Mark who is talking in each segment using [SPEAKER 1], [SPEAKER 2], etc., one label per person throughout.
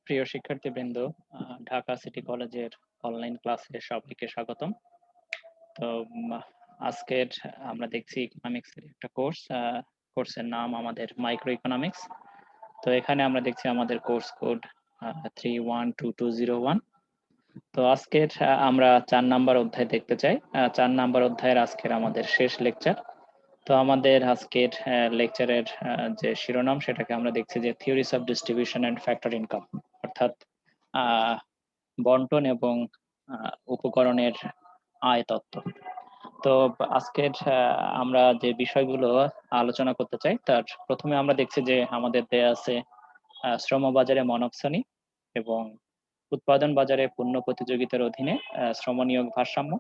[SPEAKER 1] প্রিয় শিক্ষার্থীবৃন্দ, ঢাকা সিটি কলেজের অনলাইন ক্লাসে সবাইকে স্বাগতম। তো আজকের আমরা দেখছি ইকোনমিক্স এর একটা কোর্সের নাম আমাদের মাইক্রো ইকোনমিক্স। তো এখানে আমরা দেখছি আমাদের কোর্স কোড 312201। তো আজকের আমরা 4 নাম্বার অধ্যায় দেখতে চাই। 4 নাম্বার অধ্যায়ের আজকের আমাদের শেষ লেকচার। তো আমাদের আজকের লেকচারের যে শিরোনাম সেটাকে আমরা দেখছি যে theories of distribution and factor income, অর্থাৎ বন্টন এবং উপকরণের আয় তত্ত্ব। তো আজকের আমরা যে বিষয়গুলো আলোচনা করতে চাই তার প্রথমে আমরা দেখছি যে আমাদের দেয়া আছে শ্রম বাজারে মানব শ্রেণী এবং উৎপাদন বাজারে পণ্য প্রতিযোগিতার অধীনে শ্রম নিয়োগ ভারসাম্য।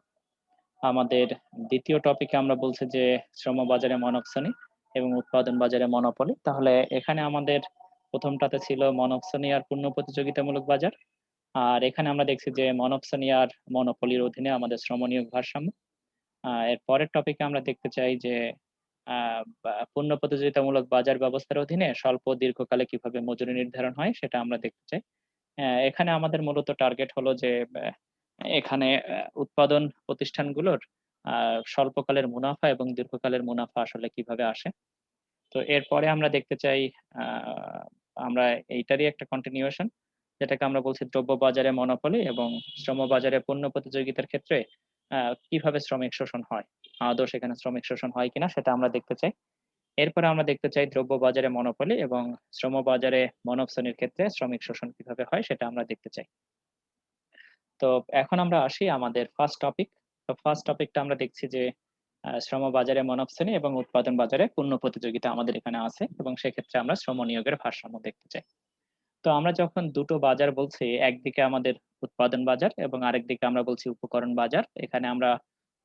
[SPEAKER 1] আমাদের দ্বিতীয় টপিকে আমরা বলছি যে শ্রম বাজারে মানব শ্রেণী এবং উৎপাদন বাজারে মনোপলি। তাহলে এখানে আমাদের প্রথমটাতে ছিল মানব শ্রেণী আর পণ্য প্রতিযোগিতামূলক বাজার, আর এখানে আমরা দেখছি যে মানব শ্রেণী আর মনোপলির অধীনে আমাদের শ্রম নিয়োগ ভারসাম্য। এর পরের টপিকে আমরা দেখতে চাই যে পণ্য প্রতিযোগিতামূলক বাজার ব্যবস্থার অধীনে স্বল্প ও দীর্ঘকালে কিভাবে মজুরি নির্ধারণ হয় সেটা আমরা দেখতে চাই। এখানে আমাদের মূলত টার্গেট হলো যে এখানে উৎপাদন প্রতিষ্ঠানগুলোর স্বল্পকালের মুনাফা এবং দীর্ঘকালের মুনাফা আসলে কিভাবে আসে। তো এরপরে আমরা দেখতে চাই আমরা এইটারই একটা কন্টিনিউয়েশন, যেটাকে আমরা বলছি দ্রব্য বাজারে মনোপলি এবং শ্রম বাজারে পণ্য প্রতিযোগিতার ক্ষেত্রে কিভাবে শ্রমিক শোষণ হয়, আদৌ সেখানে শ্রমিক শোষণ হয় কিনা সেটা আমরা দেখতে চাই। এরপরে আমরা দেখতে চাই দ্রব্য বাজারে মনোপলি এবং শ্রম বাজারে মানব শ্রেণীর ক্ষেত্রে শ্রমিক শোষণ কিভাবে হয় সেটা আমরা দেখতে চাই। তো এখন আমরা আসি আমাদের ফার্স্ট টপিক। তো ফার্স্ট টপিকটা আমরা দেখছি যে শ্রম বাজারে মানব শ্রেণী এবং উৎপাদন বাজারে পূর্ণ প্রতিযোগিতা আমাদের এখানে আছে এবং সেক্ষেত্রে আমরা শ্রম নিয়োগের ভারসাম্য দেখতে চাই। তো আমরা যখন দুটো বাজার বলছি, একদিকে আমাদের উৎপাদন বাজার এবং আরেকদিকে আমরা বলছি উপকরণ বাজার। এখানে আমরা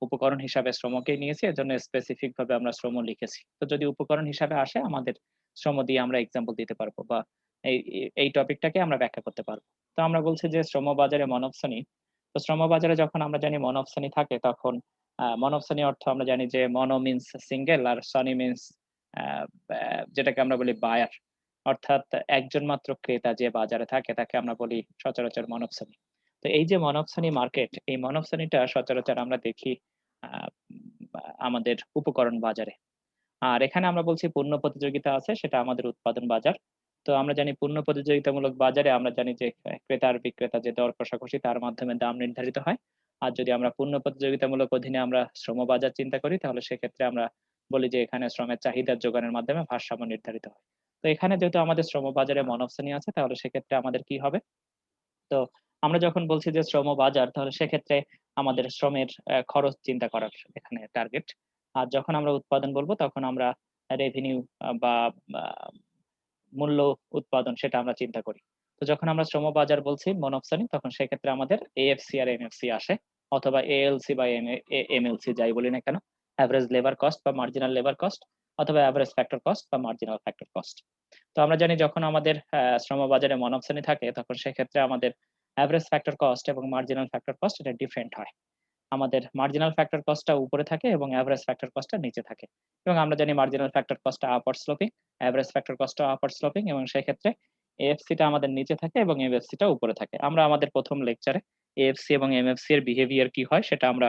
[SPEAKER 1] উপকরণ হিসাবে শ্রমকেই নিয়েছি, এজন্য স্পেসিফিক ভাবে আমরা শ্রম লিখেছি। তো যদি উপকরণ হিসাবে আসে আমাদের শ্রম দিয়ে আমরা এক্সাম্পল দিতে পারবো বা এই টপিকটাকে আমরা ব্যাখ্যা করতে পারবো। তো আমরা বলছি যে শ্রম বাজারে মানব শ্রেণী। তো শ্রম বাজারে যখন আমরা জানি মানব শ্রেণী থাকে তখন মানব শ্রেণী অর্থ আমরা জানি যে মনো মিন্স সিঙ্গেল আর শ্রেণী মিন্স যেটাকে আমরা বলি বায়ার, অর্থাৎ একজন মাত্র ক্রেতা যে বাজারে থাকে তাকে আমরা বলি সচরাচর মানব শ্রেণী। তো এই যে মানব শ্রেণী মার্কেট, এই মানব শ্রেণীটা সচরাচর আমরা দেখি আহ, আমাদের উপকরণ বাজারে। আর এখানে আমরা বলছি পূর্ণ প্রতিযোগিতা আছে, সেটা আমাদের উৎপাদন বাজার। তো আমরা জানি পূর্ণ প্রতিযোগিতামূলক বাজারে আমরা জানি যে ক্রেতা আর বিক্রেতা যে দর কষাকষি তার মাধ্যমে দাম নির্ধারিত হয়। আর যদি আমরা পূর্ণ প্রতিযোগিতামূলক অধীনে আমরা শ্রম বাজার চিন্তা করি তাহলে সেক্ষেত্রে আমরা বলি যে এখানে শ্রমের চাহিদার যোগানের মাধ্যমে ভারসাম্য নির্ধারিত হয়। তো এখানে যেহেতু আমাদের শ্রম বাজারে মানব শ্রেণী আছে তাহলে সেক্ষেত্রে আমাদের কি হবে? তো আমরা যখন বলছি যে শ্রম বাজার তাহলে সেক্ষেত্রে আমাদের শ্রমের খরচ চিন্তা করার এখানে টার্গেট। আর যখন আমরা উৎপাদন বলবো তখন আমরা রেভিনিউ বা আহ, মূল্য উৎপাদন সেটা আমরা চিন্তা করি। তো যখন আমরা শ্রম বাজার বলছি মানব শ্রেণী তখন সেক্ষেত্রে আমাদের এএফসি আর এমএফসি আসে, অথবা এএলসি বা এমএলসি যাই বলি না কেন, অ্যাভারেজ লেবার কস্ট বা মার্জিনাল লেবার কস্ট, অথবা অ্যাভারেজ ফ্যাক্টর কস্ট বা মার্জিনাল ফ্যাক্টর কস্ট। তো আমরা জানি যখন আমাদের শ্রম বাজারে মানব শ্রেণী থাকে তখন সেক্ষেত্রে আমাদের অ্যাভারেজ ফ্যাক্টর কস্ট এবং মার্জিনাল ফ্যাক্টর কস্ট এটা ডিফারেন্ট হয়। আমাদের মার্জিনাল ফ্যাক্টর কস্টটা উপরে থাকে এবং এভারেজ ফ্যাক্টর কস্টটা নিচে থাকে। এবং আমরা জানি মার্জিনাল ফ্যাক্টর কস্টটা আপার স্লোপিং, এভারেজ ফ্যাক্টর কস্টটা আপার স্লোপিং, এবং সেক্ষেত্রে এএফসি টা আমাদের নিচে থাকে এবং এমএফসি টা উপরে থাকে। আমরা আমাদের প্রথম লেকচারে এএফসি এবং এমএফসি এর বিহেভিয়ার কি হয় সেটা আমরা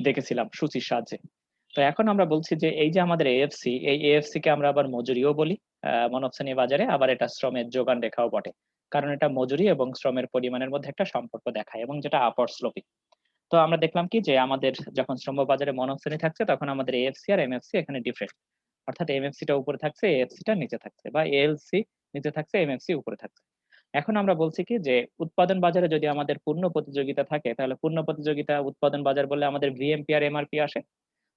[SPEAKER 1] দেখেছিলাম সূচির সাহায্যে। তো এখন আমরা বলছি যে এই যে আমাদের এএফসি, এই এএফসি কে আমরা আবার মজুরিও বলি মানব শ্রেণী বাজারে, আবার এটা শ্রমের যোগান রেখাও বটে। কারণ এটা মজুরি এবং শ্রমের পরিমাণের মধ্যে একটা সম্পর্ক দেখায় এবং যেটা আপার স্লোপিং। তো আমরা দেখলাম কি যে আমাদের যখন শ্রম বাজারে মানব শ্রেণী থাকছে তখন আমাদের এএফসি আর এমএফসি এখানে ডিফারেন্ট, অর্থাৎ এমএফসি টা উপরে থাকছে, এএফসি টা নিচে থাকছে, বা এএলসি নিচে থাকছে, এমএফসি উপরে থাকছে। এখন আমরা বলছি কি যে উৎপাদন বাজারে যদি আমাদের পূর্ণ প্রতিযোগিতা থাকে তাহলে পূর্ণ প্রতিযোগিতা উৎপাদন বাজার বলে আমাদের ভিএমপি আর এমআরপি আসে।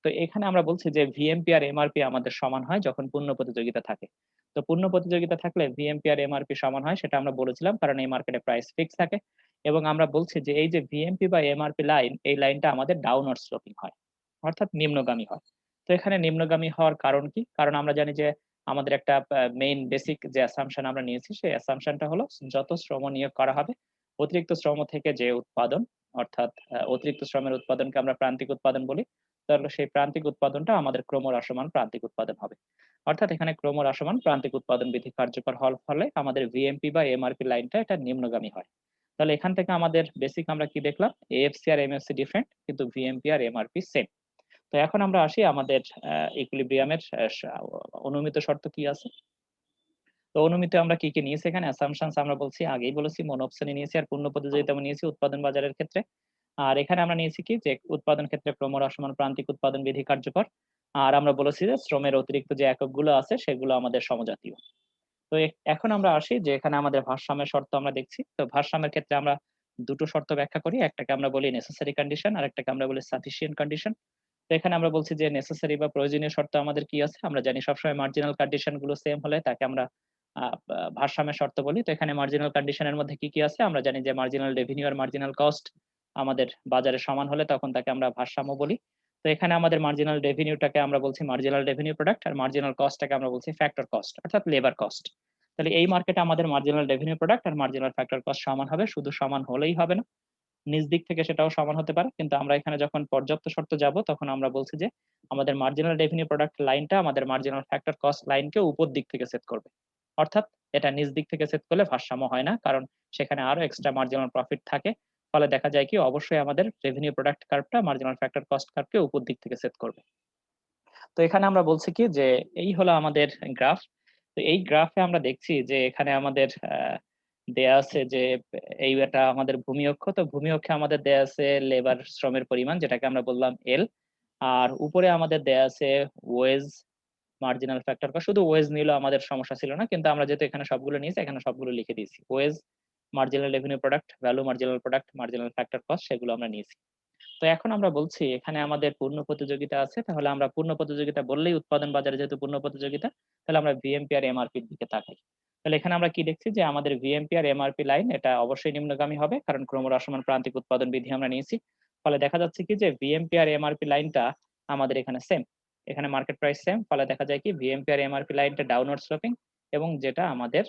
[SPEAKER 1] তো এখানে আমরা বলছি যে ভিএমপি আর এমআরপি আমাদের সমান হয় যখন পূর্ণ প্রতিযোগিতা থাকে। তো পূর্ণ প্রতিযোগিতা থাকলে ভিএমপি আর এমআরপি সমান হয় সেটা আমরা বলেছিলাম, কারণ এই মার্কেটে প্রাইস ফিক্স থাকে। এবং আমরা বলছি যে এই যে ভিএমপি বা এমআরপি লাইন, এই লাইনটা আমাদের ডাউনওয়ার্ড স্লোপিং হয়, অর্থাৎ নিম্নগামী হয়। তো এখানে নিম্নগামী হওয়ার কারণ কি? কারণ আমরা জানি যে আমাদের একটা মেইন বেসিক যে অ্যাসাম্পশন আমরা নিয়েছি সেই অ্যাসাম্পশনটা হলো যত শ্রম নিয়োগ করা হবে অতিরিক্ত শ্রম থেকে যে উৎপাদন, অর্থাৎ অতিরিক্ত শ্রমের উৎপাদনকে আমরা প্রান্তিক উৎপাদন বলি। তাহলে সেই প্রান্তিক উৎপাদনটা আমাদের ক্রমহ্রাসমান প্রান্তিক উৎপাদন হবে। অর্থাৎ এখানে ক্রমহ্রাসমান প্রান্তিক উৎপাদন বিধি কার্যকর হওয়ার ফলে আমাদের ভিএমপি বা এমআরপি লাইনটা এটা নিম্নগামী হয়। তাহলে এখান থেকে আমাদের বেসিক আমরা কি দেখলাম? এএফসি আর এমএফসি ডিফারেন্ট, কিন্তু ভিএমপি আর এমআরপি সেম। তো এখন আমরা আসি আমাদের ইকুইলিব্রিয়ামের অনুমিত শর্ত কি আছে? তো অনুমিত আমরা কি নিয়েছি এখানে? অ্যাসাম্পশনস আমরা বলছি, আগেই বলেছি মনোপসনি নিয়েছি আর পূর্ণ প্রতিযোগিতা নিয়েছি উৎপাদন বাজারের ক্ষেত্রে। আর এখানে আমরা নিয়েছি কি যে উৎপাদন ক্ষেত্রে ক্রমহ্রাসমান প্রান্তিক উৎপাদন বিধি কার্যকর। আর আমরা বলেছি যে শ্রমের অতিরিক্ত যে এককগুলো আছে সেগুলো আমাদের সমজাতীয়। তো এখন আমরা আসি যে এখানে আমাদের ভারসাম্যের শর্ত আমরা দেখছি। তো ভারসাম্যের ক্ষেত্রে আমরা দুটো শর্ত ব্যাখ্যা করি। একটাকে আমরা বলি নেসেসারি কন্ডিশন, আরেকটাকে আমরা বলি সাফিসিয়েন্ট কন্ডিশন। তো এখানে আমরা বলছি যে নেসেসারি বা প্রয়োজনীয় শর্ত আমাদের কি আছে? আমরা জানি সবসময় মার্জিনাল কন্ডিশন গুলো সেম হলে তাকে আমরা ভারসাম্যের শর্ত বলি। তো এখানে মার্জিনাল কন্ডিশন এর মধ্যে কি আছে? আমরা জানি যে মার্জিনাল রেভিনিউ আর মার্জিনাল কস্ট আমাদের বাজারে সমান হলে তখন তাকে আমরা ভারসাম্য বলি। তো এখানে আমাদের মার্জিনাল রেভিনিউটাকে আমরা বলছি মার্জিনাল রেভিনিউ প্রোডাক্ট, আর মার্জিনাল কস্টটাকে আমরা বলছি ফ্যাক্টর কস্ট অর্থাৎ লেবার কস্ট। তাহলে এই মার্কেটে আমাদের মার্জিনাল রেভিনিউ প্রোডাক্ট আর মার্জিনাল ফ্যাক্টর কস্ট সমান হবে। শুধু সমান হলেই হবে না, নিজ দিক থেকে সেটাও সমান হতে পারে। কিন্তু আমরা এখানে যখন পর্যাপ্ত শর্ত যাব তখন আমরা বলছি যে আমাদের মার্জিনাল রেভিনিউ প্রোডাক্ট লাইনটা আমাদের মার্জিনাল ফ্যাক্টর কস্ট লাইনকে উপর দিক থেকে সেট করবে। অর্থাৎ এটা নিজ দিক থেকে সেট করলে ভারসাম্য হয় না, কারণ সেখানে আরো এক্সট্রা মার্জিনাল প্রফিট থাকে। ফলে দেখা যায় কি অবশ্যই আমাদের রেভিনিউ প্রোডাক্ট কার্ভটা মার্জিনাল ফ্যাক্টর কস্ট কার্ভকে উপর দিক থেকে সেট করবে। তো এখানে আমরা বলছি কি যে এই হলো আমাদের গ্রাফ। তো এই গ্রাফে আমরা দেখছি যে এখানে আমাদের দেয়া আছে যে এটা আমাদের ভূমি অক্ষ। তো ভূমি অক্ষে আমাদের দেয়া আছে লেবার শ্রমের পরিমাণ, যেটাকে আমরা বললাম এল। আর উপরে আমাদের দেয়া আছে ওয়েজ মার্জিনাল ফ্যাক্টর কস্ট। শুধু ওয়েজ নিলেও আমাদের সমস্যা ছিল না, কিন্তু আমরা যেহেতু এখানে সবগুলো নিয়েছি এখানে সবগুলো লিখে দিয়েছি। Wage, marginal revenue product, value marginal product, marginal factor cost সেগুলো আমরা নিয়েছি। তো এখন আমরা বলছি এখানে আমাদের পূর্ণ প্রতিযোগিতা আছে। তাহলে আমরা পূর্ণ প্রতিযোগিতা বললেই উৎপাদন বাজারে যেহেতু পূর্ণ প্রতিযোগিতা, তাহলে আমরা ভিএমপি আর এমআরপির দিকে তাকাই। তাহলে এখানে আমরা কি দেখছি যে আমাদের ভিএমপি আর এমআরপি লাইন এটা অবশ্যই নিম্নগামী হবে, কারণ ক্রমহ্রাসমান প্রান্তিক উৎপাদন বিধি আমরা নিয়েছি। ফলে দেখা যাচ্ছে কি যে ভিএমপি আর এমআরপি লাইনটা আমাদের এখানে সেম। এখানে মার্কেট প্রাইস সেম। ফলে দেখা যায় কি ভিএমপি আর এমআরপি লাইনটা ডাউনওয়ার্ড স্লোপিং, এবং যেটা আমাদের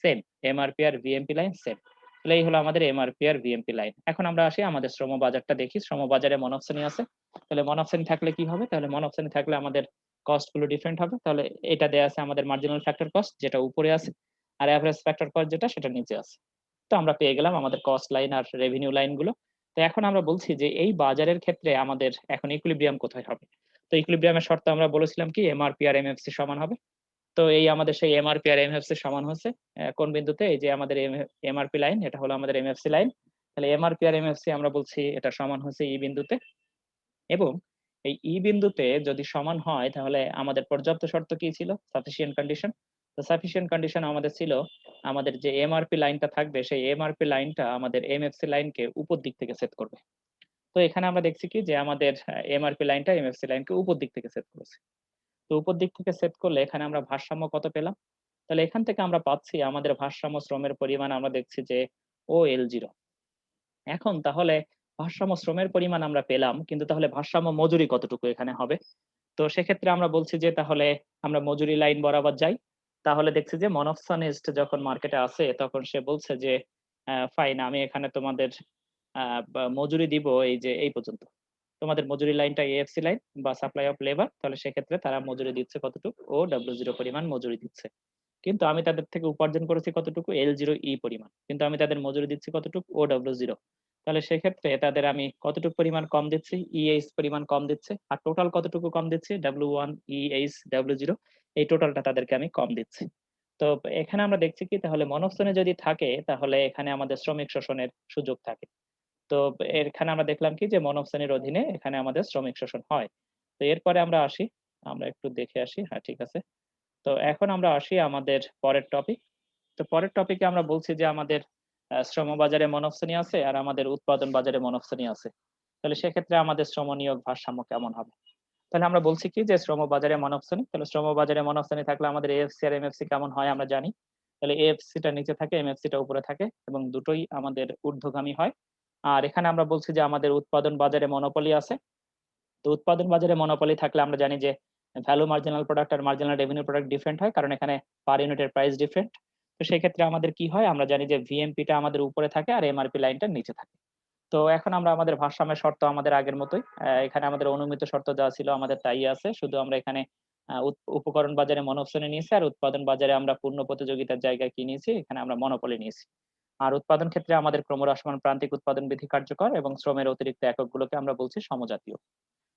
[SPEAKER 1] সেম, এমআরপি আর ভিএমপি লাইন সেম। তাহলে এই হলো আমাদের এমআরপি আর ভিএমপি লাইন। এখন আমরা আসি আমাদের শ্রম বাজারটা দেখি। শ্রম বাজারে মনোপসনি আছে। তাহলে মনোপসনি থাকলে কি হবে? তাহলে মনোপসনি থাকলে আমাদের কস্ট গুলো ডিফারেন্ট হবে। তাহলে এটা দেয়া আছে আমাদের মার্জিনাল ফ্যাক্টর কস্ট যেটা উপরে আছে, আর এভারেজ ফ্যাক্টর কস্ট যেটা সেটা নিচে আছে। তো আমরা পেয়ে গেলাম আমাদের কস্ট লাইন আর রেভিনিউ লাইন গুলো। তো এখন আমরা বলছি যে এই বাজারের ক্ষেত্রে আমাদের এখন ইকুইলিব্রিয়াম কোথায় হবে? তো ইকুইলিব্রিয়ামের শর্ত আমরা বলেছিলাম কি এমআরপি আর এমএফসি সমান হবে। তো এই আমাদের সেই এমআরপি আর এমএফসি সমান হচ্ছে কোন বিন্দুতে? এই যে আমাদের এমআরপি লাইন, এটা হলো আমাদের এমএফসি লাইন। তাহলে এমআরপি আর এমএফসি আমরা বলছি এটা সমান হচ্ছে ই বিন্দুতে, এবং এই ই বিন্দুতে যদি সমান হয় তাহলে আমাদের পর্যাপ্ত শর্ত কি ছিল? Sufficient condition. তো সাফিসিয়েন্ট কন্ডিশন আমাদের ছিল আমাদের যে এমআরপি লাইনটা থাকবে সেই এমআরপি লাইনটা আমাদের এমএফসি লাইনকে উপর দিক থেকে সেট করবে। তো এখানে আমরা দেখছি কি যে আমাদের এমআরপি লাইনটা এমএফসি লাইনকে উপর দিক থেকে সেট করেছে। তো উপর দিক থেকে সেট করলে এখানে আমরা ভারসাম্য কত পেলাম? তাহলে এখান থেকে আমরা পাচ্ছি আমাদের ভারসাম্য শ্রমের পরিমাণ আমরা দেখছি যে OL0। এখন তাহলে ভারসাম্য শ্রমের পরিমাণ আমরা পেলাম, কিন্তু তাহলে ভারসাম্য মজুরি কতটুকু এখানে হবে? তো সেক্ষেত্রে আমরা বলছি যে তাহলে আমরা মজুরি লাইন বরাবর যাই। তাহলে দেখছি যে মনোপসনিস্ট যখন মার্কেটে আসে তখন সে বলছে যে ফাইন, আমি এখানে তোমাদের মজুরি দিব এই যে এই পর্যন্ত। তোমাদের মজুরি লাইনটা এএফসি লাইন বা সাপ্লাই অফ লেবার। তাহলে সেক্ষেত্রে তারা মজুরি দিচ্ছে কতটুকু? OW0 পরিমাণ মজুরি দিচ্ছে। কিন্তু আমি তাদের থেকে উপার্জন করেছি কতটুকু? L0E পরিমাণ। কিন্তু আমি তাদের মজুরি দিচ্ছি কতটুকু? OW0। তাহলে সেক্ষেত্রে তাদের আমি কতটুকু পরিমাণ কম দিচ্ছি? EH পরিমাণ কম দিচ্ছে। আর টোটাল কতটুকু কম দিচ্ছি? W1, EH, W0 এই টোটালটা তাদেরকে আমি কম দিচ্ছি। তো এখানে আমরা দেখছি কি তাহলে মনোপসনি যদি থাকে তাহলে এখানে আমাদের শ্রমিক শোষণের সুযোগ থাকে। তো এখানে আমরা দেখলাম কি যে মনোপসনির অধীনে এখানে আমাদের শ্রমিক শোষণ হয়। তো এরপরে আমরা আসি, আমরা একটু দেখে আসি। হ্যাঁ, ঠিক আছে। তো এখন আমরা আসি আমাদের পরের টপিক। তো পরের টপিকে আমরা বলছি যে আমাদের শ্রম বাজারে মনোপসনি আছে আর আমাদের উৎপাদন বাজারে মনোপসনি আছে। তাহলে সেক্ষেত্রে আমাদের শ্রম নিয়োগ ভারসাম্য কেমন হবে? তাহলে আমরা বলছি কি যে শ্রম বাজারে মনোপসনি। তাহলে শ্রম বাজারে মনোপসনি থাকলে আমাদের এএফসি আর এমএফসি কেমন হয় আমরা জানি। তাহলে এএফসি টা নিচে থাকে, এমএফসি টা উপরে থাকে, এবং দুটোই আমাদের ঊর্ধ্বগামী হয়। আর এখানে আমরা বলছি যে আমাদের উৎপাদন বাজারে মনোপলি আছে। তো উৎপাদন বাজারে মনোপলি থাকলে আমরা জানি যে ভ্যালু মার্জিনাল প্রোডাক্ট আর মার্জিনাল রেভিনিউ প্রোডাক্ট ডিফারেন্ট হয়, কারণ এখানে পার ইউনিটের প্রাইস ডিফারেন্ট। তো সেই ক্ষেত্রে আমাদের কি হয়? আমরা জানি যে ভিএমপি টা আমাদের উপরে থাকে আর এমআরপি লাইনটা নিচে থাকে। তো এখন আমরা আমাদের ভারসাম্যের শর্ত আমাদের আগের মতোই। এখানে আমাদের অনুমিত শর্ত যা ছিল আমাদের তাই আছে। শুধু আমরা এখানে উপকরণ বাজারে মনোপসনি নিয়েছি আর উৎপাদন বাজারে আমরা পূর্ণ প্রতিযোগিতার জায়গায় কি নিয়েছি? এখানে আমরা মনোপলি নিয়েছি। আর উৎপাদন ক্ষেত্রে আমাদের ক্রমহ্রাসমান প্রান্তিক উৎপাদন বিধি কার্যকর এবং শ্রমের অতিরিক্ত এককগুলোকে আমরা বলছি সমজাতীয়।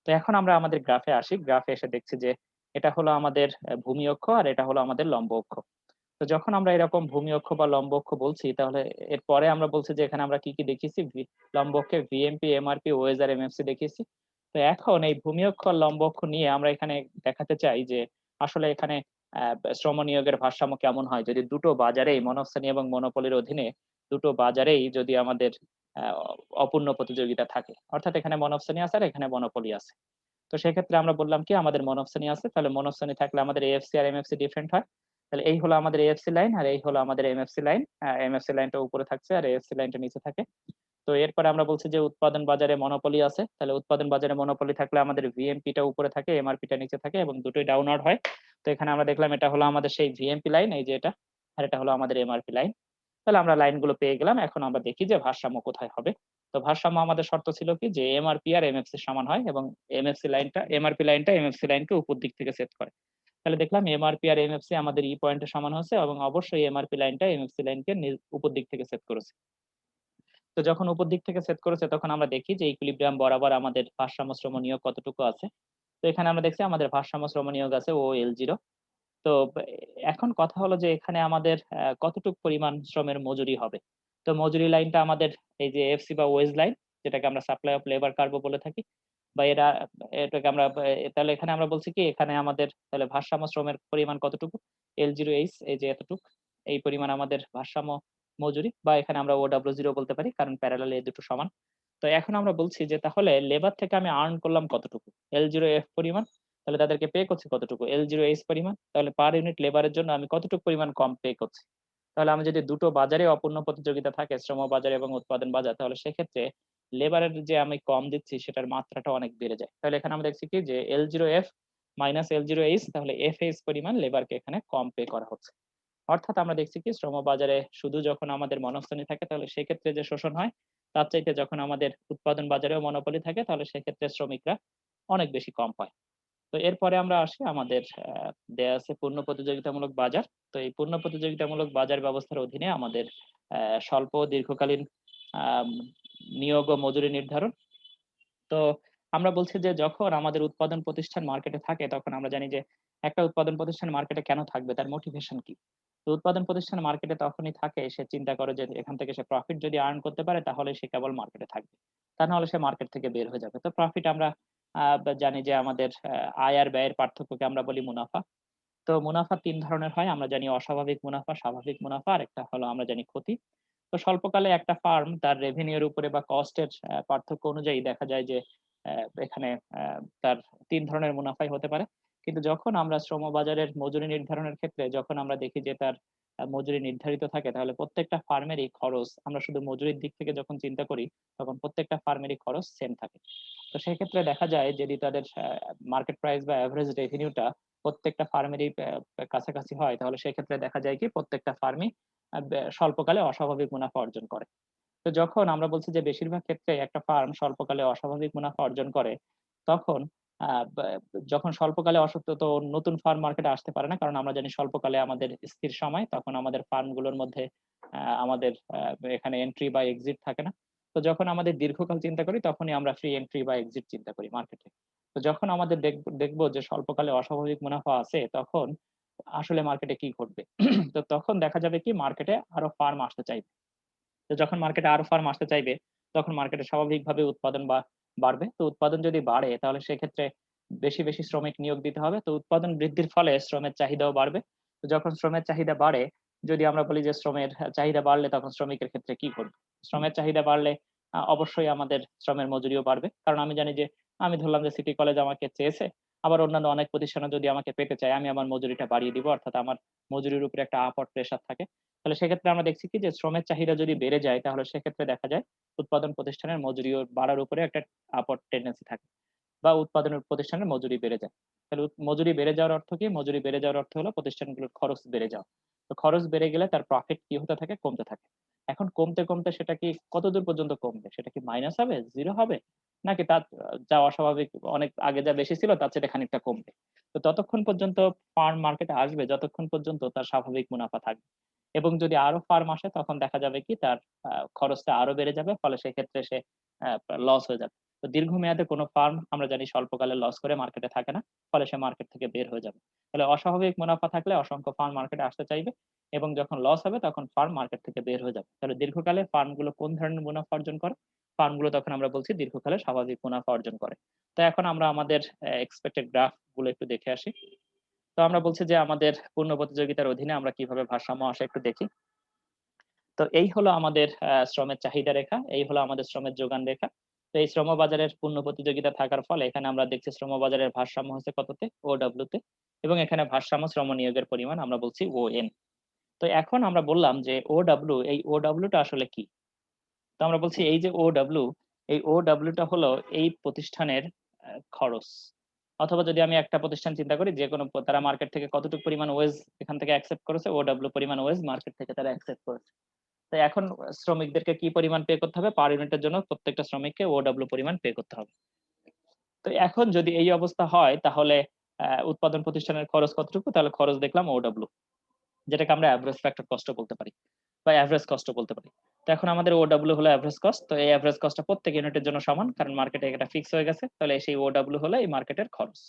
[SPEAKER 1] তো এখন আমরা আমাদের গ্রাফে আসি। গ্রাফে এসে দেখছি যে এটা হলো আমাদের ভূমি অক্ষ আর এটা হলো আমাদের লম্ব অক্ষ। তো যখন আমরা এরকম ভূমি অক্ষ বা লম্ব অক্ষ বলছি তাহলে এরপরে আমরা বলছি যে এখানে আমরা কি দেখিয়েছি? লম্ব অক্ষে ভিএমপি, এমআরপি, ওএস আর এমএফসি দেখিয়েছি। তো এখন এই ভূমি অক্ষ আর লম্ব অক্ষ নিয়ে আমরা এখানে দেখাতে চাই যে আসলে এখানে শ্রম নিয়োগের ভারসাম্য কেমন হয় যদি দুটো বাজারেই মনোস্থানী এবং মনোপলির অধীনে দুটো বাজারেই যদি আমাদের আ অপূর্ণ প্রতিযোগিতা থাকে। অর্থাৎ এখানে মনোস্থানী আছে আর এখানে মনোপলি আছে। তো সেক্ষেত্রে আমরা বললাম কি আমাদের মনোপসনি আছে। তাহলে মনোপসনি থাকলে আমাদের এএফসি আর এমএফসি ডিফারেন্ট হয়। তাহলে এই হলো আমাদের এএফসি লাইন আর এই হলো আমাদের এমএফসি লাইন। এমএফসি লাইনটা উপরে থাকছে আর এএফসি লাইনটা নিচে থাকে। তো এরপরে আমরা বলছি যে উৎপাদন বাজারে মনোপলি আছে। তাহলে উৎপাদন বাজারে মনোপলি থাকলে আমাদের ভিএমপি টা উপরে থাকে, এমআরপি টা নিচে থাকে এবং দুটোই ডাউনওয়ার্ড হয়। তো এখানে আমরা দেখলাম এটা হলো আমাদের সেই ভিএমপি লাইন এই যে এটা। আর এটা হলো আমাদের এমআরপি লাইন। তাহলে আমরা লাইনগুলো পেয়ে গেলাম। এখন আমরা দেখি যে ভারসাম্য কোথায় হবে। তো ভারসাম্য আমাদের শর্ত ছিল কি যে এমআরপি আর এমএফসি সমান হয় এবং এমআরপি লাইনটা এমএফসি লাইনকে উপর দিক থেকে সেট করে। তাহলে দেখলাম এমআরপি আর এমএফসি আমাদের ই পয়েন্টে সমান হচ্ছে এবং অবশ্যই এমআরপি লাইনটা এমএফসি লাইনকে উপর দিক থেকে সেট করেছে। তো যখন উপর দিক থেকে সেট করেছে তখন আমরা দেখি যে ইকুইলিব্রিয়াম বরাবর আমাদের ভারসাম্য শ্রম নিয়োগ কতটুকু আছে। তো এখানে আমরা দেখছি আমাদের ভারসাম্য শ্রম নিয়োগ আছে OL0। তো এখন কথা হলো যে এখানে আমাদের কতটুক পরিমাণ শ্রমের মজুরি হবে। তো মজুরি লাইনটা আমাদের এই যে এফসি বা ওয়েজ লাইন যেটাকে আমরা সাপ্লাই অফ লেবার কার্ভ ও বলে থাকি বা এটাকে আমরা তাহলে এখানে আমরা বলছি কি এখানে আমাদের তাহলে ভারসাম্য শ্রমের পরিমাণ কতটুকু? L0H এই যে এতটুক এই পরিমাণ আমাদের ভারসাম্য মজুরি বা এখানে আমরা OW0 বলতে পারি কারণ প্যারালাল এই দুটো সমান। তো এখন আমরা বলছি যে তাহলে লেবার থেকে আমি আর্ন করলাম কতটুকু? L0F পরিমাণ। তাহলে তাদেরকে পে করছি কতটুকু? L0H পরিমাণ। তাহলে পার ইউনিট লেবারের জন্য আমি কতটুকু পরিমাণ কম পে করছি? তাহলে আমি যদি দুটো বাজারে অপূর্ণ প্রতিযোগিতা থাকে শ্রম বাজার এবং উৎপাদন বাজার তাহলে সেক্ষেত্রে লেবারের যে আমি কম দিচ্ছি সেটার মাত্রাটা অনেক বেড়ে যায়। তাহলে এখানে আমরা দেখছি কি যে L0F মাইনাস L0H তাহলে FH পরিমাণ লেবারকে এখানে কম পে করা হচ্ছে। অর্থাৎ আমরা দেখছি কি শ্রম বাজারে শুধু যখন আমাদের মনস্থানী থাকে তাহলে সেক্ষেত্রে যে শোষণ হয় তার চাইতে যখন আমাদের উৎপাদন বাজারেও মনোপলি থাকে তাহলে সেক্ষেত্রে শ্রমিকরা অনেক বেশি কম পায়। তো এরপরে আমরা আসি আমাদের দেয়া আছে পূর্ণ প্রতিযোগিতামূলক বাজার। তো এই পূর্ণ প্রতিযোগিতামূলক বাজার ব্যবস্থার অধীনে আমাদের স্বল্প ও দীর্ঘকালীন আম নিয়োগ ও মজুরি নির্ধারণ। তো আমরা বলছি যে যখন আমাদের উৎপাদন প্রতিষ্ঠান মার্কেটে থাকে তখন আমরা জানি যে একটা উৎপাদন প্রতিষ্ঠান মার্কেটে কেন থাকবে তার মোটিভেশন কি? তো উৎপাদন প্রতিষ্ঠান মার্কেটে তখনই থাকে সে চিন্তা করে যে এখান থেকে সে প্রফিট যদি আর্ন করতে পারে তাহলে সে কেবল মার্কেটে থাকবে। তা নাহলে সে মার্কেট থেকে বের হয়ে যাবে। তো প্রফিট আমরা জানি যে আমাদের আয় আর ব্যয়ের পার্থক্যকে আমরা বলি মুনাফা। তো মুনাফা ৩ ধরনের হয়। আমরা জানি অস্বাভাবিক মুনাফা, স্বাভাবিক মুনাফা আরেকটা হলো আমরা জানি ক্ষতি। তো স্বল্পকালে একটা ফার্ম তার রেভিনিউ এর উপরে বা কস্ট এর পার্থক্য অনুযায়ী দেখা যায় যে এখানে তার ৩ ধরনের মুনাফাই হতে পারে। কিন্তু যখন আমরা শ্রমবাজারের মজুরি নির্ধারণের ক্ষেত্রে যখন আমরা দেখি যে তার মজুরি নির্ধারিত থাকে তাহলে প্রত্যেকটা ফার্মেরই খরচ আমরা শুধু মজুরির দিক থেকে যখন চিন্তা করি তখন প্রত্যেকটা ফার্মেরই খরচ সেম থাকে। তো সেক্ষেত্রে দেখা যায় যদি তাদের মার্কেট প্রাইস বা এভারেজ রেভিনিউটা প্রত্যেকটা ফার্মেরই কাছাকাছি হয় তাহলে সেক্ষেত্রে দেখা যায় কি প্রত্যেকটা ফার্মই স্বল্পকালে অস্বাভাবিক মুনাফা অর্জন করে। তো যখন আমরা বলছি যে বেশিরভাগ ক্ষেত্রে একটা ফার্ম স্বল্পকালে অস্বাভাবিক মুনাফা অর্জন করে, তখন আ ব্যা যখন স্বল্পকালে তো নতুন ফার্ম মার্কেটে আসতে পারে না। কারণ আমরা জানি স্বল্পকালে আমাদের স্থির সময়, তখন আমাদের ফার্মগুলোর মধ্যে আমাদের এখানে এন্ট্রি বা এক্সিট থাকে না। তো যখন আমাদের দীর্ঘকাল চিন্তা করি তখনই আমরা ফ্রি এন্ট্রি বা এক্সিট চিন্তা করি মার্কেটে। তো যখন আমাদের দেখব যে স্বল্পকালে অস্বাভাবিক মুনাফা আছে তখন আসলে মার্কেটে কি ঘটবে? তো তখন দেখা যাবে কি মার্কেটে আরো ফার্ম আসতে চাইবে। তো যখন মার্কেটে আরো ফার্ম আসতে চাইবে, তখন মার্কেটে স্বাভাবিকভাবে উৎপাদন বাড়বে। তো উৎপাদন যদি বাড়ে তাহলে সেক্ষেত্রে বেশি শ্রমিক নিয়োগ দিতে হবে। তো উৎপাদন বৃদ্ধির ফলে শ্রমের চাহিদাও বাড়বে। তো যখন শ্রমের চাহিদা বাড়ে, যদি আমরা বলি যে শ্রমের চাহিদা বাড়লে তখন শ্রমিকের ক্ষেত্রে কি ঘটবে? শ্রমের চাহিদা বাড়লে অবশ্যই আমাদের শ্রমের মজুরিও বাড়বে। কারণ আমি জানি যে আমি ধরলাম যে সিটি কলেজ আমাকে চেয়েছে। আবার অন্যান্য অনেক প্রতিষ্ঠানও যদি আমাকে পেতে চায়, আমি আমার মজুরিটা বাড়িয়ে দিব। অর্থাৎ আমার মজুরির উপরে একটা আপওয়ার্ড প্রেশার থাকে। তাহলে সেক্ষেত্রে আমরা দেখছি কি যে শ্রমের চাহিদা যদি বেড়ে যায় তাহলে সেক্ষেত্রে দেখা যায় উৎপাদন প্রতিষ্ঠানের মজুরিও বাড়ার উপরে একটা আপওয়ার্ড টেন্ডেন্সি থাকে বা উৎপাদনের প্রতিষ্ঠানের মজুরি বেড়ে যায়। তাহলে মজুরি বেড়ে যাওয়ার অর্থ কি? মজুরি বেড়ে যাওয়ার অর্থ হলো প্রতিষ্ঠানগুলোর খরচ বেড়ে যাওয়া। তো খরচ বেড়ে গেলে তার প্রফিট কি হতে থাকে? কমতে থাকে। এখন কমতে কমতে সেটা কি কতদূর পর্যন্ত কমবে? সেটা কি মাইনাস হবে, জিরো হবে, নাকি তার যা অস্বাভাবিক অনেক আগে যা বেশি ছিল তার চেয়ে খানিকটা কমবে? তো ততক্ষণ পর্যন্ত ফার্ম মার্কেটে আসবে যতক্ষণ পর্যন্ত তার স্বাভাবিক মুনাফা থাকবে। এবং যদি আরো ফার্ম আসে তখন দেখা যাবে কি তার খরচটা আরো বেড়ে যাবে। ফলে সেক্ষেত্রে সে লস হয়ে যাবে। তো দীর্ঘমেয়াদে কোনো ফার্ম আমরা জানি স্বল্পকালে লস করে মার্কেটে থাকে না। ফলে সে মার্কেট থেকে বের হয়ে যাবে। তাহলে অস্বাভাবিক মুনাফা থাকলে অসংখ্য ফার্ম মার্কেটে আসতে চাইবে এবং যখন লস হবে তখন ফার্ম মার্কেট থেকে বের হয়ে যাবে। তাহলে দীর্ঘকালে ফার্মগুলো কোন ধরনের মুনাফা অর্জন করে? ফার্মগুলো তখন আমরা বলছি দীর্ঘকালে স্বাভাবিক মুনাফা অর্জন করে। তো এখন আমরা আমাদের এক্সপেক্টেড গ্রাফ গুলো একটু দেখে আসি। তো আমরা বলছি যে আমাদের পূর্ণ প্রতিযোগিতার অধীনে আমরা কিভাবে ভারসাম্য আসে একটু দেখি। তো এই হলো আমাদের শ্রমের চাহিদা রেখা, এই হলো আমাদের শ্রমের যোগান রেখা। তো এই শ্রম বাজারের পূর্ণ প্রতিযোগিতা থাকার ফলে এখানে আমরা দেখছি শ্রম বাজারের ভারসাম্য হচ্ছে কততে? OW তে। এবং এখানে ভারসাম্য শ্রম নিয়োগের পরিমাণ আমরা বলছি ON। তো এখন আমরা বললাম যে OW, এই OW টা আসলে কি? তো আমরা বলছি এই যে OW, এই OW টা হলো এই প্রতিষ্ঠানের খরচ। অথবা যদি আমি একটা প্রতিষ্ঠান চিন্তা করি যেকোনো তারা মার্কেট থেকে কতটুকু পরিমাণ ওয়েজ এখান থেকে অ্যাকসেপ্ট করেছে, OW পরিমাণ ওয়েজ মার্কেট থেকে তারা অ্যাকসেপ্ট করেছে। তো এখন শ্রমিকদেরকে কি পরিমাণ পে করতে হবে? পার ইউনিটের জন্য প্রত্যেকটা শ্রমিককে OW পরিমাণ পে করতে হবে। তো এখন যদি এই অবস্থা হয় তাহলে উৎপাদন প্রতিষ্ঠানের খরচ কতটুকু? তাহলে খরচ দেখলাম OW, যেটাকে আমরা এভারেজ ফ্যাক্টর কস্ট ও বলতে পারি বা এভারেজ কস্ট ও বলতে পারি। তো এখন আমাদের OW হলো এভারেজ কস্ট। তো এই এভারেজ কস্টটা প্রত্যেক ইউনিটের জন্য সমান, কারণ মার্কেটে এটা ফিক্স হয়ে গেছে। তাহলে সেই OW হলো এই মার্কেটের খরচ।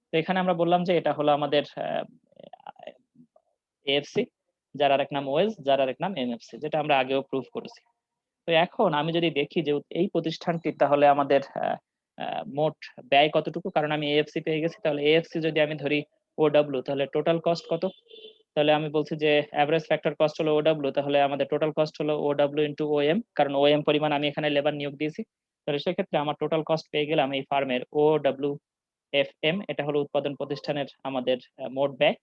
[SPEAKER 1] তো এখানে আমরা বললাম যে এটা হলো আমাদের AFC, যার আরেক নাম ওয়েজ, যার আরেক নাম MFC, যেটা আমরা আগেও প্রুভ করেছি। তো এখন আমি যদি দেখি যে এই প্রতিষ্ঠানটির তাহলে আমাদের মোট ব্যয় কতটুকু? কারণ আমি AFC পেয়ে গেছি। তাহলে AFC যদি আমি ধরি OW, তাহলে টোটাল কস্ট কত? তাহলে আমি বলছি যে এভারেজ ফ্যাক্টর কস্ট হলো OW, তাহলে আমাদের টোটাল কস্ট হলো OW ইনটু OM, কারণ OM পরিমাণ আমি এখানে লেবার নিয়োগ দিয়েছি। তাহলে সেক্ষেত্রে আমার টোটাল কস্ট পেয়ে গেলাম এই ফার্মের OWFM, এটা হলো উৎপাদন প্রতিষ্ঠানের আমাদের মোট ব্যয়।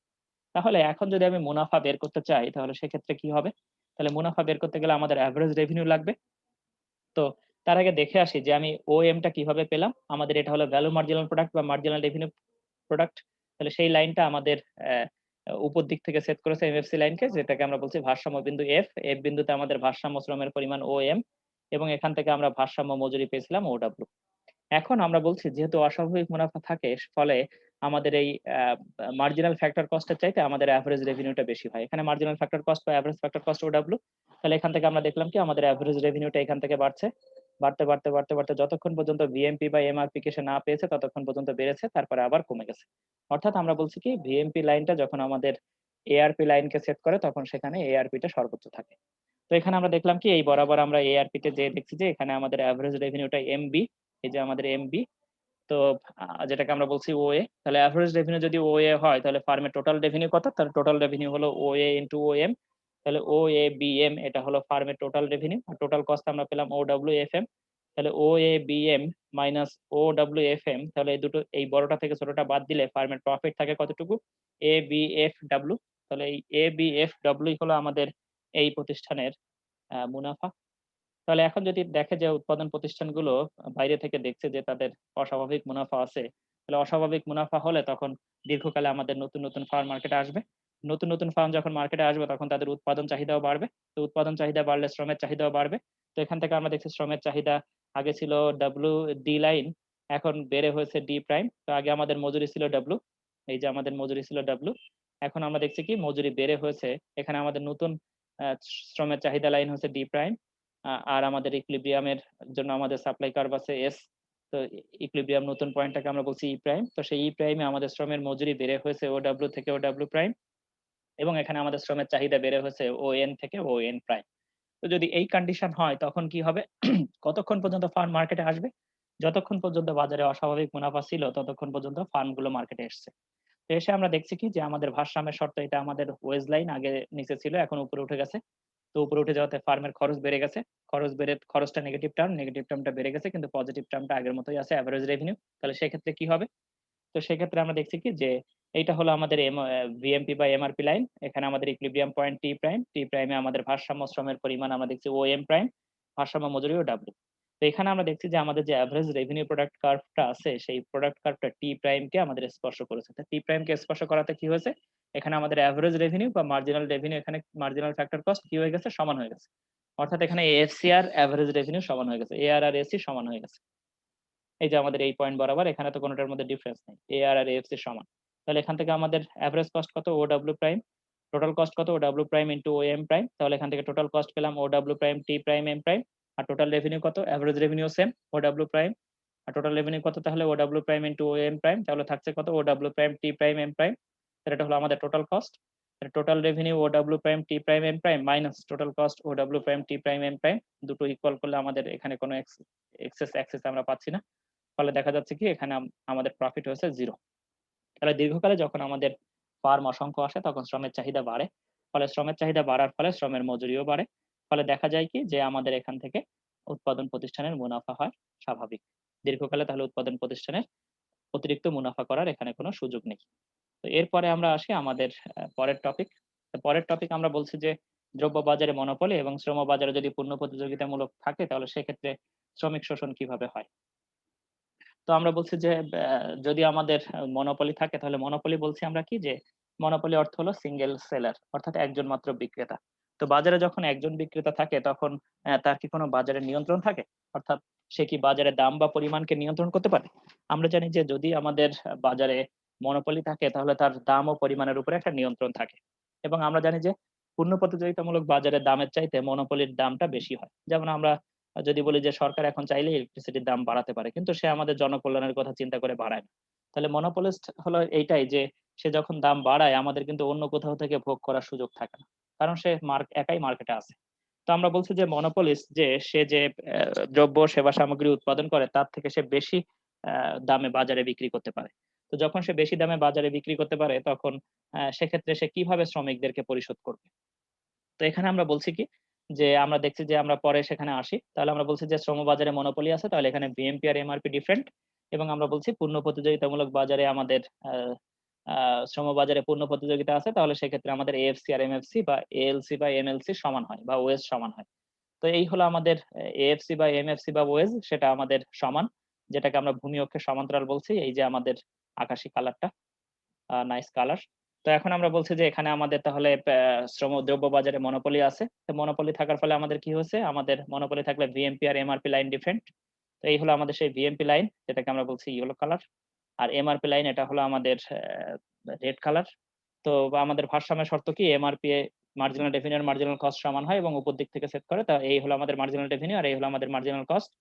[SPEAKER 1] তাহলে এখন যদি আমি মুনাফা বের করতে চাই তাহলে সেক্ষেত্রে কি হবে? তাহলে মুনাফা বের করতে গেলে আমাদের এভারেজ রেভিনিউ লাগবে। তো তার আগে দেখে আসি যে আমি OM টা কিভাবে পেলাম। আমাদের এটা হলো ভ্যালু মার্জিনাল প্রোডাক্ট বা মার্জিনাল রেভিনিউ প্রোডাক্ট। তাহলে সেই লাইনটা আমাদের উপর দিক থেকে সেট করেছে MFC লাইনকে, যেটাকে আমরা বলছি ভারসাম্য বিন্দু F। F বিন্দুতে আমাদের ভারসাম্য শ্রমের পরিমাণ OM এবং এখান থেকে আমরা ভারসাম্য মজুরি পেয়েছিলাম OW। এখন আমরা বলছি যেহেতু অস্বাভাবিক মুনাফা থাকে ফলে আমাদের এই মার্জিনাল ফ্যাক্টর কস্টের চাইতে আমাদের এভারেজ রেভিনিউটা বেশি হয়। এখানে মার্জিনাল ফ্যাক্টর কস্ট বা এভারেজ ফ্যাক্টর কস্ট OW। তাহলে এখান থেকে আমরা দেখলাম কি আমাদের এভারেজ রেভিনিউটা এখান থেকে বাড়ছে। বাড়তে যতক্ষণ পর্যন্ত VMP বা MRP কে সে না পেয়েছে ততক্ষণ পর্যন্ত বেড়েছে, তারপরে আবার কমে গেছে। অর্থাৎ আমরা বলছি কি VMP লাইনটা যখন আমাদের ARP লাইনকে সেট করে তখন সেখানে ARP টা সর্বোচ্চ থাকে। তো এখানে আমরা দেখলাম কি এই বরাবর আমরা ARP তে যেয়ে দেখছি যে এখানে আমাদের এভারেজ রেভিনিউটা MB, এই যে আমাদের MB। তো যেটাকে আমরা বলছি OA। তাহলে এভারেজ রেভিনিউ যদি OA হয় তাহলে ফার্মের টোটাল রেভিনিউ কত? তাহলে টোটাল রেভিনিউ হলো OA ইনটু OM। তাহলে OABM এটা হলো ফার্মের টোটাল রেভিনিউ। আর টোটাল কস্ট আমরা পেলাম OWFM। তাহলে OABM মাইনাস OWFM, তাহলে এই দুটো এই বড়টা থেকে ছোটটা বাদ দিলে ফার্মের প্রফিট থাকে কতটুকু? ABFW। তাহলে এই ABFW হলো আমাদের এই প্রতিষ্ঠানের মুনাফা। তাহলে এখন যদি দেখে যে উৎপাদন প্রতিষ্ঠানগুলো বাইরে থেকে দেখছে যে তাদের অস্বাভাবিক মুনাফা আছে, তাহলে অস্বাভাবিক মুনাফা হলে তখন দীর্ঘকালে আমাদের নতুন নতুন ফার্ম মার্কেটে আসবে। নতুন নতুন ফার্ম যখন মার্কেটে আসবে তখন তাদের উৎপাদন চাহিদাও বাড়বে। তো উৎপাদন চাহিদা বাড়লে শ্রমের চাহিদাও বাড়বে। তো এখান থেকে আমরা দেখছি শ্রমের চাহিদা আগে ছিল ডি লাইন, এখন বেড়ে হয়েছে ডি প্রাইম। তো আগে আমাদের মজুরি ছিল ডাব্লু, এই যে আমাদের মজুরি ছিল ডাব্লু। এখন আমরা দেখছি কি মজুরি বেড়ে হয়েছে, এখানে আমাদের নতুন আহ, শ্রমের চাহিদা লাইন হচ্ছে ডি প্রাইম। আর আমাদের ইকুইলিব্রিয়ামের জন্য আমাদের সাপ্লাই কার্ভ আছে এস। তো ইকুইলিব্রিয়াম নতুন পয়েন্টটাকে আমরা বলছি ই প্রাইম। তো সেই ই প্রাইমে আমাদের শ্রমের মজুরি বেড়ে হয়েছে OW থেকে OW প্রাইম এবং এখানে আমাদের শ্রমের চাহিদা বেড়ে হয়েছে ON থেকে ON প্রাইম। তো যদি এই কন্ডিশন হয় তখন কি হবে? কতক্ষণ পর্যন্ত ফার্ম মার্কেটে আসবে? যতক্ষণ পর্যন্ত বাজারে অস্বাভাবিক মুনাফা ছিল ততক্ষণ পর্যন্ত ফার্মগুলো মার্কেটে এসছে। তো এসে আমরা দেখছি কি যে আমাদের ভারসাম্যের শর্ত, এটা আমাদের ওয়েজ লাইন আগে নিচে ছিল এখন উপরে উঠে গেছে। তো উপরে উঠে যাওয়াতে ফার্মের খরচ বেড়ে গেছে। খরচটা নেগেটিভ টার্মটা বেড়ে গেছে কিন্তু পজিটিভ টার্মটা আগের মতোই আছে এভারেজ রেভিনিউ। তাহলে সেক্ষেত্রে কি হবে? তো সেক্ষেত্রে আমরা দেখছি কি যে এইটা হলো আমাদের ভিএমপি বা এমআরপি লাইন। এখানে আমাদের ইকুইলিব্রিয়াম পয়েন্ট টি প্রাইমে আমাদের ভারসাম্য শ্রমের পরিমাণ আমরা দেখছি OM প্রাইম, ভারসাম্য মজুরি ও ডাব্লিউ। তো এখানে আমরা দেখছি যে আমাদের যে এভারেজ রেভিনিউ প্রোডাক্ট কার্ভটা আছে সেই প্রোডাক্ট কার্ভটা টি প্রাইমকে আমাদের স্পর্শ করেছে। তো টি প্রাইমকে স্পর্শ করাতে কি হয়েছে? এখানে আমাদের এভারেজ রেভিনিউ বা মার্জিনাল রেভিনিউ, এখানে মার্জিনাল ফ্যাক্টর কস্ট কি হয়ে গেছে? সমান হয়ে গেছে। অর্থাৎ এখানে এএফসি আর অ্যাভারেজ রেভিনিউ সমান হয়ে গেছে, এআর আর এসি সমান হয়ে গেছে। এই যে আমাদের এই পয়েন্ট বরাবর, এখানে তো কোনোটার মধ্যে ডিফারেন্স নেই, এআর আর এএফসি সমান। তাহলে এখান থেকে আমাদের অ্যাভারেজ কস্ট কত, O W prime, total cost কত, O W prime into O M prime. তাহলে এখান থেকে টোটাল কস্ট পেলাম O W prime T prime M prime. আর টোটাল রেভিনিউ কত, average revenue same O W prime, আর total revenue কত, তাহলে O W prime into O M prime. তাহলে থাকছে কত, O W prime T prime M prime. তাহলে এটা হলো আমাদের টোটাল কস্ট। টোটাল রেভিনিউ ও W prime T prime M prime minus total cost O W prime T prime M prime, দুটো equal করলে আমাদের এখানে কোনো এক্সেস আমরা পাচ্ছি না। ফলে দেখা যাচ্ছে কি এখানে আমাদের প্রফিট হয়েছে 0। তাহলে দীর্ঘকালে যখন আমাদের ফার্ম অসংখ্য আসে তখন শ্রমের চাহিদা বাড়ে। ফলে শ্রমের চাহিদা বাড়ার ফলে শ্রমের মজুরিও বাড়ে। ফলে দেখা যায় কি যে আমাদের এখান থেকে উৎপাদন প্রতিষ্ঠানের মুনাফা হয় স্বাভাবিক। দীর্ঘকালে তাহলে উৎপাদন প্রতিষ্ঠানের অতিরিক্ত মুনাফা করার এখানে কোনো সুযোগ নেই। তো এরপরে আমরা আসি আমাদের পরের টপিক। পরের টপিক আমরা বলছি যে দ্রব্য বাজারে মনোপলি এবং শ্রম বাজারে যদি পূর্ণ প্রতিযোগিতামূলক থাকে তাহলে সেক্ষেত্রে শ্রমিক শোষণ কিভাবে হয়। তো আমরা বলছি যে যদি আমাদের মনোপলি থাকে তাহলে মনোপলি বলছি আমরা কি, যে মনোপলি অর্থ হলো সিঙ্গেল সেলার, অর্থাৎ একজন মাত্র বিক্রেতা। তো বাজারে যখন একজন বিক্রেতা থাকে তখন তার কি কোনো বাজারের নিয়ন্ত্রণ থাকে, অর্থাৎ সে কি বাজারের দাম বা পরিমাণকে নিয়ন্ত্রণ করতে পারে। আমরা জানি যে যদি আমাদের বাজারে মনোপলি থাকে তাহলে তার দাম ও পরিমাণের উপরে একটা নিয়ন্ত্রণ থাকে, এবং আমরা জানি যে পূর্ণ প্রতিযোগিতামূলক বাজারের দামের চাইতে মনোপলির দামটা বেশি হয়। যেমন আমরা যদি বলি যে সরকার এখন চাইলে ইলেকট্রিসিটির দাম বাড়াতে পারে, কিন্তু সে আমাদের জনকল্যাণের কথা চিন্তা করে বাড়ায় না। তাহলে মনোপলিস্ট হলো এইটাই, যে সে যখন দাম বাড়ায় আমাদের কিন্তু অন্য কোথাও থেকে ভোগ করার সুযোগ থাকে না, কারণ সে একাই মার্কেটে আছে। তো আমরা বলছি যে মনোপলিস্ট যে সে যে দ্রব্য সেবা সামগ্রী উৎপাদন করে তার থেকে সে বেশি দামে বাজারে বিক্রি করতে পারে। তো যখন সে বেশি দামে বাজারে বিক্রি করতে পারে তখন সেক্ষেত্রে সে কিভাবে শ্রমিকদেরকে পরিশোধ করবে। তো এখানে আমরা বলছি কি, যে আমরা দেখছি যে আমরা পরে সেখানে আসি। তাহলে আমরা বলছি যে শ্রম বাজারে মনোপলি আছে, তাহলে এখানে বিএমপি আর এমআরপি ডিফারেন্ট। এবং আমরা বলছি পূর্ণ প্রতিযোগিতামূলক বাজারে আমাদের আ আ শ্রম বাজারে পূর্ণ প্রতিযোগিতা আছে, তাহলে সেক্ষেত্রে আমাদের এএফসি আর এমএফসি বা এএলসি বা এমএলসি সমান হয় বা ওয়েজ সমান হয়। তো এই হলো আমাদের এএফসি বা এমএফসি বা ওয়েজ, সেটা আমাদের সমান, যেটাকে আমরা ভূমি অক্ষের সমান্তরাল বলছি। এই যে আমাদের আকাশী কালারটা, নাইস কালার। তো এখন আমরা বলছি যে এখানে আমাদের তাহলে শ্রম দ্রব্য বাজারে মনোপলি আছে। তো মনোপলি থাকার ফলে আমাদের কি হয়েছে? আমাদের মনোপলি থাকলে ভিএমপি আর এমআরপি লাইন ডিফারেন্ট। তো এই হলো আমাদের সেই ভিএমপি লাইন, যেটাকে আমরা বলছি ইয়েলো কালার। আর এমআরপি লাইন এটা হলো আমাদের রেড কালার। তো আমাদের ভারসাম্যের শর্ত কি? এমআরপি মার্জিনাল রেভিনিউ আর মার্জিনাল কস্ট সমান হয় এবং উপর দিক থেকে সেট করে। তা এই হলো আমাদের মার্জিনাল রেভিনিউ আর এই হলো আমাদের মার্জিনাল কস্ট।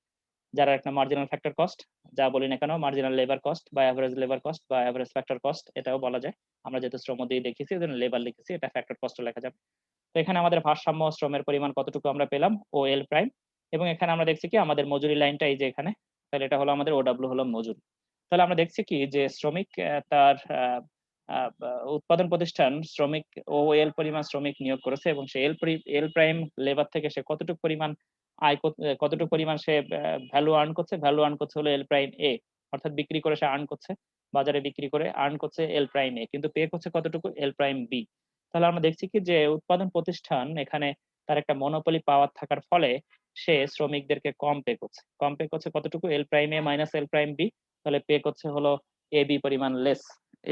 [SPEAKER 1] যার একটা মার্জিনাল ফ্যাক্টর কস্ট, যা বলি না কেন মার্জিনাল লেবার কস্ট বা এভারেজ লেবার কস্ট বা এভারেজ ফ্যাক্টর কস্ট এটাও বলা যায়। আমরা যেহেতু শ্রম দিয়ে দেখিয়েছি এজন্য লেবার লিখেছি, এটা ফ্যাক্টর কস্টও লেখা যাবে। তো এখানে আমাদের ভারসাম্য শ্রমের পরিমাণ কতটুকু আমরা পেলাম, ও এল প্রাইম। এবং এখানে আমরা দেখছি কি আমাদের মজুরি লাইনটা এই যে এখানে, তাহলে এটা হলো আমাদের ওডব্লিউ হলো মজুরি। তাহলে আমরা দেখছি কি যে শ্রমিক তার উৎপাদন প্রতিষ্ঠান শ্রমিক ও এল পরিমাণ শ্রমিক নিয়োগ করেছে এবং সে এল প্রাইম লেবার থেকে সে কতটুকু পরিমাণ কতটুকু পরিমাণ সে ভ্যালু আর্ন করছে, ভ্যালু আর্ন করছে হলো এল প্রাইম এ, অর্থাৎ বিক্রি করে সে আর্ন করছে, বাজারে বিক্রি করে আর্ন করছে এল প্রাইম এ, কিন্তু পে করছে কতটুকু, এল প্রাইম বি। তাহলে আমরা দেখছি কি যে উৎপাদন প্রতিষ্ঠান এখানে তার একটা মনোপলি পাওয়ার থাকার ফলে সে শ্রমিকদেরকে কম পে করছে কতটুকু, এল প্রাইম এ মাইনাস এল প্রাইম বি। তাহলে পে করছে হলো এ বি পরিমাণ লেস,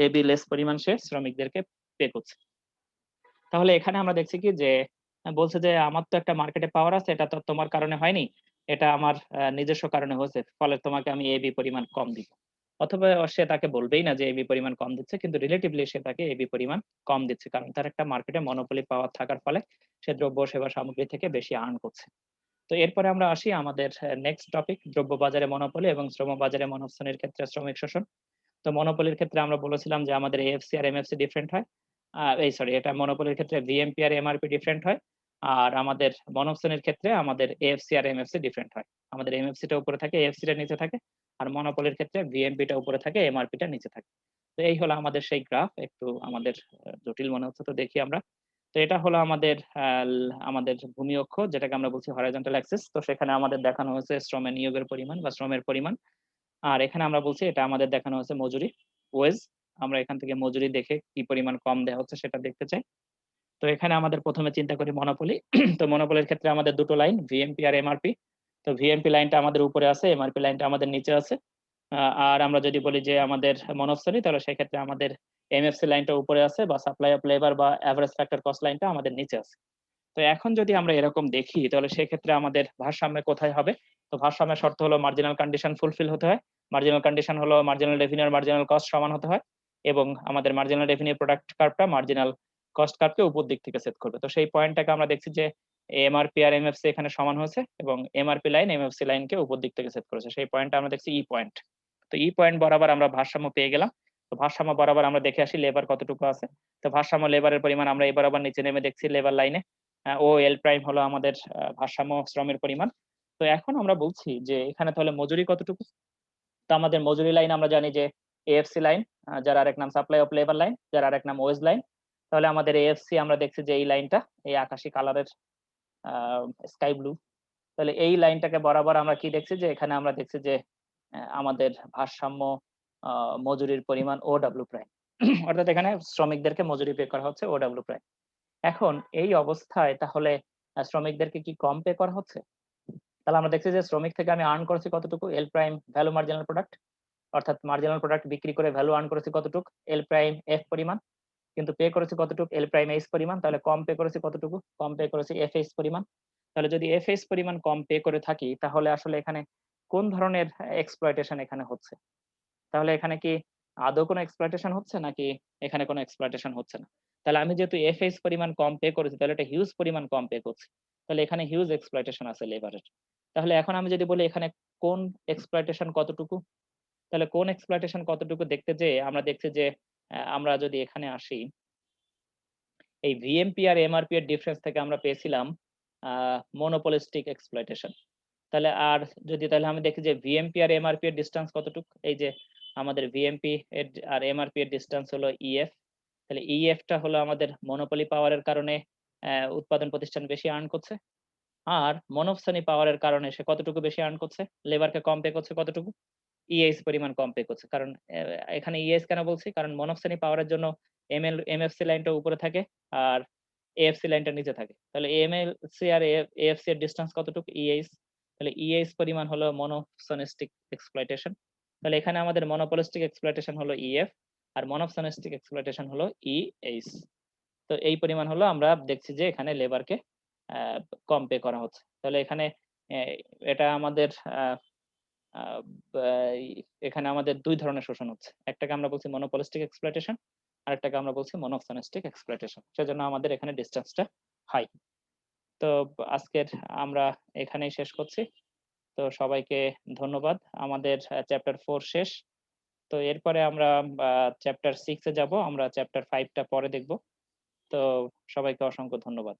[SPEAKER 1] এ বি লেস পরিমাণ সে শ্রমিকদেরকে পে করছে। তাহলে এখানে আমরা দেখছি কি যে বলছে যে আমার তো একটা মার্কেটে পাওয়ার আছে, এটা তো তোমার কারণে হয়নি, এটা আমার নিজস্ব কারণে হয়েছে, ফলে তোমাকে আমি এবি পরিমাণ কম দিব। অথবা সে তাকে বলবেই না যে এবি পরিমাণ কম দিচ্ছে, কিন্তু রিলেটিভলি সে তাকে এবি পরিমাণ কম দিচ্ছে, কারণ তার একটা মার্কেটে মনোপলি পাওয়ার থাকার ফলে সে দ্রব্য সেবা সামগ্রী থেকে বেশি আর্ন করছে। তো এরপরে আমরা আসি আমাদের নেক্সট টপিক, দ্রব্য বাজারে মনোপলি এবং শ্রম বাজারে মনোশ্রেণীর ক্ষেত্রে শ্রমিক শোষণ। তো মনোপলির ক্ষেত্রে আমরা বলেছিলাম যে আমাদের এএফসি আর এমএফসি ডিফারেন্ট হয়। এই সরি, এটা মনোপলির ক্ষেত্রে ভিএমপি আর এমআরপি ডিফারেন্ট হয়। আর আমাদের মনোশ্রেণীর ক্ষেত্রে আমাদের এএফসি আর এমএফসি ডিফারেন্ট হয়। আমাদের এমএফসি টা উপরে থাকে, এএফসি টা নিচে থাকে। আর মনোপলির ক্ষেত্রে ভিএমপি টা উপরে থাকে, এমআরপি টা নিচে থাকে। তো এই হলো আমাদের সেই গ্রাফ, একটু আমাদের জটিল মনে হচ্ছে, তো দেখি আমরা। তো এটা হলো আমাদের আমাদের ভূমি অক্ষ, যেটাকে আমরা বলছি হরাইজন্টাল অ্যাক্সিস। তো সেখানে আমাদের দেখানো হয়েছে শ্রমের নিয়োগের পরিমাণ বা শ্রমের পরিমাণ। আর এখানে আমরা বলছি এটা আমাদের দেখানো হচ্ছে মজুরি, ওয়েজ। আমরা এখান থেকে মজুরি দেখে কি পরিমাণ কম দেয়া হচ্ছে সেটা দেখতে চাই। তো এখানে আমাদের প্রথমে চিন্তা করি মনোপলি। তো মনোপলির ক্ষেত্রে আমাদের দুটো লাইন, ভিএমপি আর এমআরপি। তো ভিএমপি লাইনটা আমাদের উপরে আছে, এমআরপি লাইনটা আমাদের নিচে আছে। আর আমরা যদি বলি যে আমাদের মনস্থানী, তাহলে সেক্ষেত্রে আমাদের এমএফসি লাইনটা উপরে আছে বা সাপ্লাই অফ লেবার বা এভারেজ ফ্যাক্টর কস্ট লাইনটা আমাদের নিচে আছে। তো এখন যদি আমরা এরকম দেখি তাহলে সেক্ষেত্রে আমাদের ভারসাম্য কোথায় হবে? তো ভারসাম্যের শর্ত হলো মার্জিনাল কন্ডিশন ফুলফিল হতে হয়। মার্জিনাল কন্ডিশন হলো মার্জিনাল রেভিনিউ আর মার্জিনাল কস্ট সমান হতে হয় এবং আমাদের মার্জিনাল রেভিনিউ প্রোডাক্ট কার্ভটা মার্জিনাল কস্ট কার্ভকে উপর দিক থেকে সেট করবে। তো সেই পয়েন্টটাকে আমরা দেখছি যে এমআরপি আর এমএফসি এখানে সমান হয়েছে এবং এমআরপি লাইন এমএফসি লাইনকে উপর দিক থেকে সেট করেছে। সেই পয়েন্টটা আমরা দেখছি ই পয়েন্ট। তো ই পয়েন্ট বরাবর আমরা ভারসাম্য পেয়ে গেলাম। তো ভারসাম্য বরাবর আমরা দেখে আসি লেবার কতটুকু আছে। তো ভারসাম্য লেবারের পরিমাণ আমরা এই বরাবর নিচে নেমে দেখছি লেবার লাইনে। ও এল প্রাইম হলো আমাদের ভারসাম্য শ্রমের পরিমাণ। তো এখন আমরা বলছি যে এখানে তাহলে মজুরি কতটুকু? তো আমাদের মজুরি লাইন আমরা জানি যে এএফসি লাইন, যার আরেক নাম সাপ্লাই অফ লেবার লাইন, যার আরেক নাম ওয়েজ লাইন। তাহলে আমাদের এএফসি আমরা দেখছি যে এই লাইনটা এই আকাশি কালারের আ স্কাই ব্লু। তাহলে এই লাইনটাকে বরাবর আমরা কি দেখছি যে এখানে আমরা দেখছি যে আমাদের ভারসাম্য আ মজুরির পরিমাণ ওডব্লিউ প্রাইম। অর্থাৎ এখানে শ্রমিকদেরকে মজুরি পে করা হচ্ছে ওডব্লিউ প্রাইম। এখন এই অবস্থায় তাহলে শ্রমিকদেরকে কি কম পে করা হচ্ছে? তাহলে আমরা দেখছি যে শ্রমিক থেকে আমি আর্ন করেছি কতটুকু? এল প্রাইম ভ্যালু মার্জিনাল প্রোডাক্ট। অর্থাৎ মার্জিনাল প্রোডাক্ট বিক্রি করে ভ্যালু আর্ন করেছি কতটুক? এল প্রাইম এফ পরিমাণ। কিন্তু পে করেছি কতটুক? এল প্রাইম এইচ পরিমাণ। তাহলে কম পে করেছি কতটুকু? কম পে করেছি এফ এইচ পরিমাণ। তাহলে যদি এফ এইচ পরিমাণ কম পে করে থাকি তাহলে আসলে এখানে কোন ধরনের এক্সপ্লয়টেশন এখানে হচ্ছে? তাহলে এখানে কি আদৌ কোনো এক্সপ্লয়টেশন হচ্ছে নাকি এখানে কোনো এক্সপ্লয়টেশন হচ্ছে না? তাহলে আমি যেহেতু এফএইচ পরিমাণ কম পে করেছি তাহলে এটা হিউজ পরিমাণ কম পে করছি। তাহলে এখানে হিউজ এক্সপ্লয়টেশন আছে লেবারের। তাহলে এখন আমি যদি বলি এখানে কোন এক্সপ্লয়টেশন কতটুকু? তাহলে কোন এক্সপ্লয়টেশন কতটুকু দেখতে যেয়ে আমরা দেখছি যে আমরা যদি এখানে আসি, এই ভিএমপি আর এমআরপি এর ডিফারেন্স থেকে আমরা পেয়েছিলাম আ মনোপলিস্টিক এক্সপ্লয়টেশন। তাহলে আর যদি তাহলে আমি দেখি যে ভিএমপি আর এমআরপি এর ডিসট্যান্স কতটুক? এই যে আমাদের ভিএমপি এর আর এমআরপি এর ডিসট্যান্স হলো ইএফ। তাহলে ইএফ টা হলো আমাদের মনোপলি পাওয়ারের কারণে উৎপাদন প্রতিষ্ঠান বেশি আর্ন করছে। আর মনোপসনি পাওয়ারের কারণে সে কতটুকু বেশি আর্ন করছে? লেবারকে কম পে করছে কতটুকু? ইএইচ পরিমাণ কম পে করছে। কারণ এখানে ইএইচ কেন বলছি? কারণ মনোপসনি পাওয়ারের জন্য এমএফসি লাইনটা উপরে থাকে আর এএফসি লাইনটা নিচে থাকে। তাহলে এমএলসি আর এএফসি এর ডিসট্যান্স কতটুকু? ইএইচ। তাহলে ইএইচ পরিমাণ হলো মনোপসনিস্টিক এক্সপ্লয়টেশন। তাহলে এখানে আমাদের মনোপলিস্টিক এক্সপ্লয়টেশন হলো ইএফ আর মনোপসনিস্টিক এক্সপ্লয়টেশন হলো ইএইচ। তো এই পরিমাণ হলো আমরা দেখছি যে এখানে লেবারকে আ কম পে করা হচ্ছে। তাহলে এখানে এ এটা আমাদের আ আ বা ই এখানে আমাদের ২ ধরনের শোষণ হচ্ছে। একটাকে আমরা বলছি monopolistic exploitation, আরেকটাকে আমরা বলছি monopolistic exploitation। সেজন্য আমাদের এখানে ডিসট্যান্সটা হাই। তো আজকের আমরা এখানেই শেষ করছি। তো সবাইকে ধন্যবাদ। আমাদের চ্যাপ্টার 4 শেষ। তো এরপরে আমরা চ্যাপ্টার 6 এ যাবো। আমরা চ্যাপ্টার 5 টা পরে দেখব। তো সবাইকে অসংখ্য ধন্যবাদ।